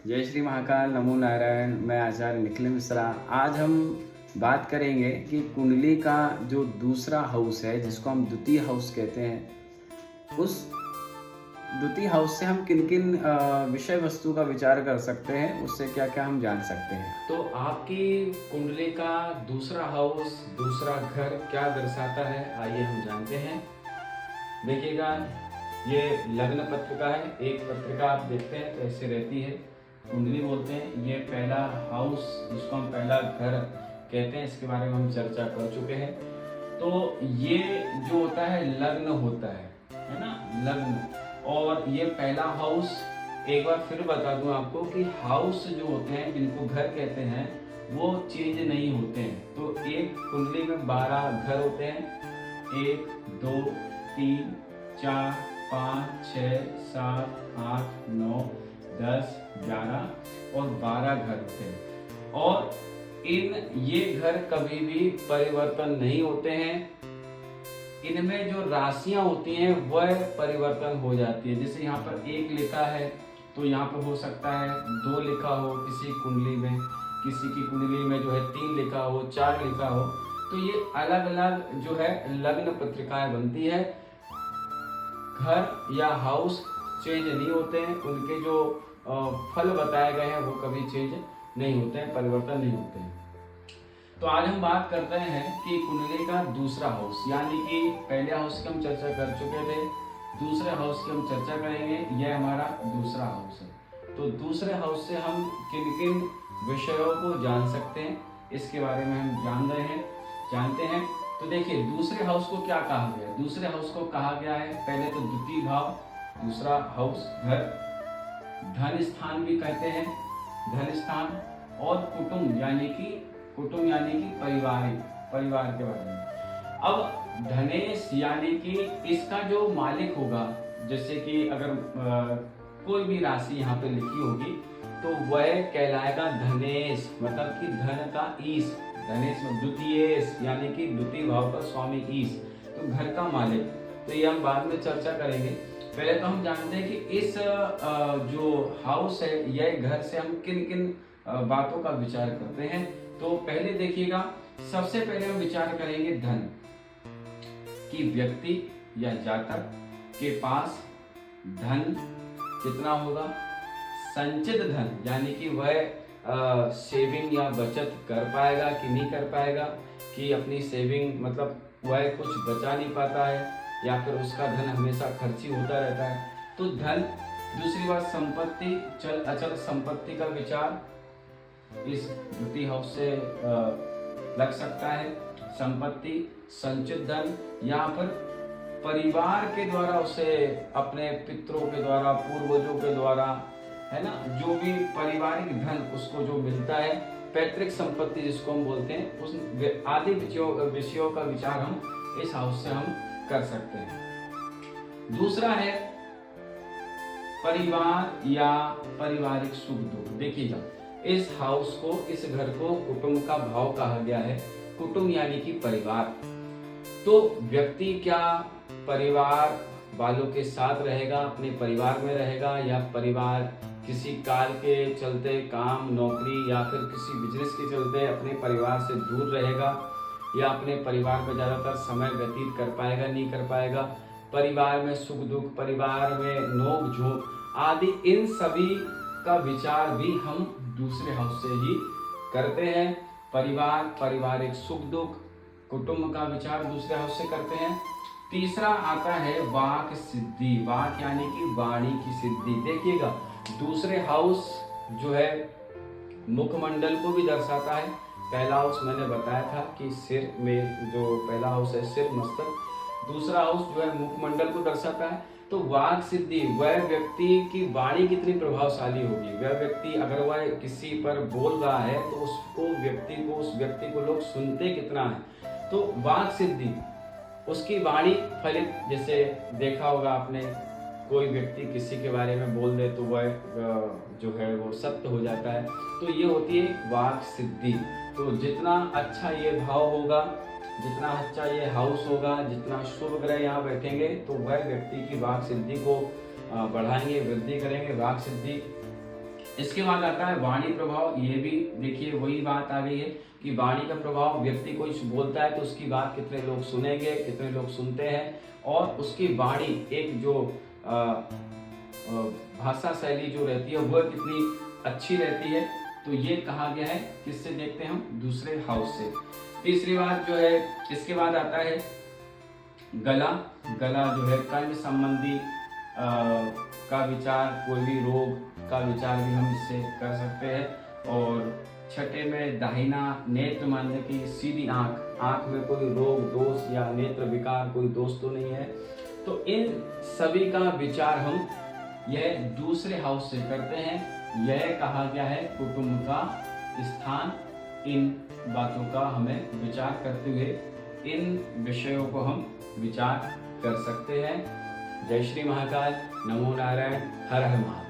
जय श्री महाकाल, नमो नारायण। मैं आचार्य निखिल मिश्रा। आज हम बात करेंगे कि कुंडली का जो दूसरा हाउस है, जिसको हम द्वितीय हाउस कहते हैं, उस द्वितीय हाउस से हम किन किन विषय वस्तु का विचार कर सकते हैं, उससे क्या क्या हम जान सकते हैं। तो आपकी कुंडली का दूसरा हाउस, दूसरा घर क्या दर्शाता है, आइए हम जानते हैं। देखिएगा, ये लग्न पत्रिका है। एक पत्रिका आप देखते हैं तो ऐसे रहती है, कुंडली बोलते हैं। ये पहला हाउस, जिसको हम पहला घर कहते हैं, इसके बारे में हम चर्चा कर चुके हैं। तो ये जो होता है लग्न होता है ना, लग्न। और ये पहला हाउस, एक बार फिर बता दूं आपको कि हाउस जो होते हैं, जिनको घर कहते हैं, वो चेंज नहीं होते हैं। तो एक कुंडली में 12 घर होते हैं। 1 2 3 4 5 6 7 8 9 10 11 और 12 घर होते हैं। और ये घर कभी भी परिवर्तन नहीं होते हैं। इनमें जो राशियां होती हैं वह परिवर्तन हो जाती है। जैसे यहाँ पर 1 लिखा है तो यहाँ पर हो सकता है 2 लिखा हो किसी कुंडली में, किसी की कुंडली में जो है 3 लिखा हो, 4 लिखा हो। तो ये अलग अलग जो है लग्न पत्रिकाएं बनती है। घर या हाउस चेंज नहीं होते हैं, उनके जो फल बताए गए हैं वो कभी चेंज नहीं होते हैं, परिवर्तन नहीं होते हैं। तो आज हम बात करते हैं कि कुंडली का दूसरा हाउस, यानी कि पहले हाउस की हम चर्चा कर चुके थे, दूसरे हाउस की हम चर्चा करेंगे। यह हमारा दूसरा हाउस है। तो दूसरे हाउस से हम किन किन विषयों को जान सकते हैं, इसके बारे में हम जानते हैं। तो देखिए, दूसरे हाउस को क्या कहा गया है? दूसरे हाउस को कहा गया है, पहले तो द्वितीय भाव, दूसरा हाउस घर, धन स्थान भी कहते हैं, धन स्थान, और कुटुंब यानी कि परिवार के बारे में। अब धनेश यानी कि इसका जो मालिक होगा, जैसे कि अगर कोई भी राशि यहाँ पे लिखी होगी तो वह कहलाएगा धनेश, मतलब कि धन का ईश। धनेश में द्वितीयेश यानी कि द्वितीय भाव का स्वामी ईश, तो घर का मालिक। तो ये हम बाद में चर्चा करेंगे। पहले तो हम जानते हैं कि इस जो हाउस है, यह घर से हम किन किन बातों का विचार करते हैं। तो पहले देखिएगा, सबसे पहले हम विचार करेंगे धन कि व्यक्ति या जातक के पास धन कितना होगा। संचित धन यानी कि वह सेविंग या बचत कर पाएगा कि नहीं कर पाएगा, कि अपनी सेविंग मतलब वह कुछ बचा नहीं पाता है, या फिर उसका धन हमेशा खर्ची होता रहता है। तो धन। दूसरी बात संपत्ति, चल अचल संपत्ति का विचार इस द्वितीय हाउस से लग सकता है। संपत्ति, संचित धन, यहाँ पर परिवार के द्वारा उसे अपने पितरों के द्वारा, पूर्वजों के द्वारा, है ना, जो भी पारिवारिक धन उसको जो मिलता है, पैतृक संपत्ति जिसको हम बोलते हैं, उस आदि विषयों का विचार हम इस हाउस से हम कर सकते हैं। दूसरा है परिवार या पारिवारिक सुख दुख। देखिएगा, इस हाउस को, इस घर को कुटुंब का भाव कहा गया है। कुटुंब यानी कि परिवार। तो व्यक्ति क्या परिवार वालों के साथ रहेगा, अपने परिवार में रहेगा, या परिवार किसी कार्य के चलते, काम, नौकरी या फिर किसी बिजनेस के चलते अपने परिवार से दूर रहेगा, या अपने परिवार में ज़्यादातर समय व्यतीत कर पाएगा, नहीं कर पाएगा। परिवार में सुख दुख, परिवार में नोक झोंक आदि, इन सभी का विचार भी हम दूसरे हाउस से ही करते हैं। परिवार, पारिवारिक सुख दुख, कुटुंब का विचार दूसरे हाउस से करते हैं। तीसरा आता है वाक सिद्धि। वाक यानी कि वाणी की सिद्धि। देखिएगा, दूसरे हाउस जो है मुखमंडल को भी दर्शाता है। पहला हाउस मैंने बताया था कि सिर में, जो पहला हाउस है सिर, मस्तक। दूसरा हाउस जो है मुखमंडल को दर्शाता है। तो वाक सिद्धि, वह व्यक्ति की वाणी कितनी प्रभावशाली होगी। वह व्यक्ति अगर वह किसी पर बोल रहा है तो उस व्यक्ति को लोग सुनते कितना है। तो वाक सिद्धि, उसकी वाणी फलित। जैसे देखा होगा आपने, कोई व्यक्ति किसी के बारे में बोल दे तो वह जो है वो सत्य हो जाता है। तो ये होती है वाक सिद्धि। तो जितना अच्छा ये भाव होगा, जितना अच्छा ये हाउस होगा, जितना शुभ ग्रह यहाँ बैठेंगे, तो वह व्यक्ति की वाक सिद्धि को बढ़ाएंगे, वृद्धि करेंगे। वाक सिद्धि इसके बाद आता है वाणी प्रभाव। ये भी देखिए वही बात आ गई है कि वाणी का प्रभाव, व्यक्ति कोई बोलता है तो उसकी बात कितने लोग सुनेंगे, कितने लोग सुनते हैं, और उसकी वाणी एक जो भाषा शैली जो रहती है वह कितनी अच्छी रहती है। तो ये कहा गया है किससे, देखते हैं हम दूसरे हाउस से। तीसरी बात जो है, इसके बाद आता है गला। गला जो है कंठ संबंधी का विचार, कोई भी रोग का विचार भी हम इससे कर सकते हैं। और छठे में दाहिना नेत्र, मानने की सीधी आंख, आंख में कोई रोग दोष या नेत्र विकार कोई दोष तो नहीं है। तो इन सभी का विचार हम यह दूसरे हाउस से करते हैं। यह कहा गया है कुटुंब का स्थान। इन बातों का हमें विचार करते हुए इन विषयों को हम विचार कर सकते हैं। जय श्री महाकाल, नमो नारायण, हर हर महादेव।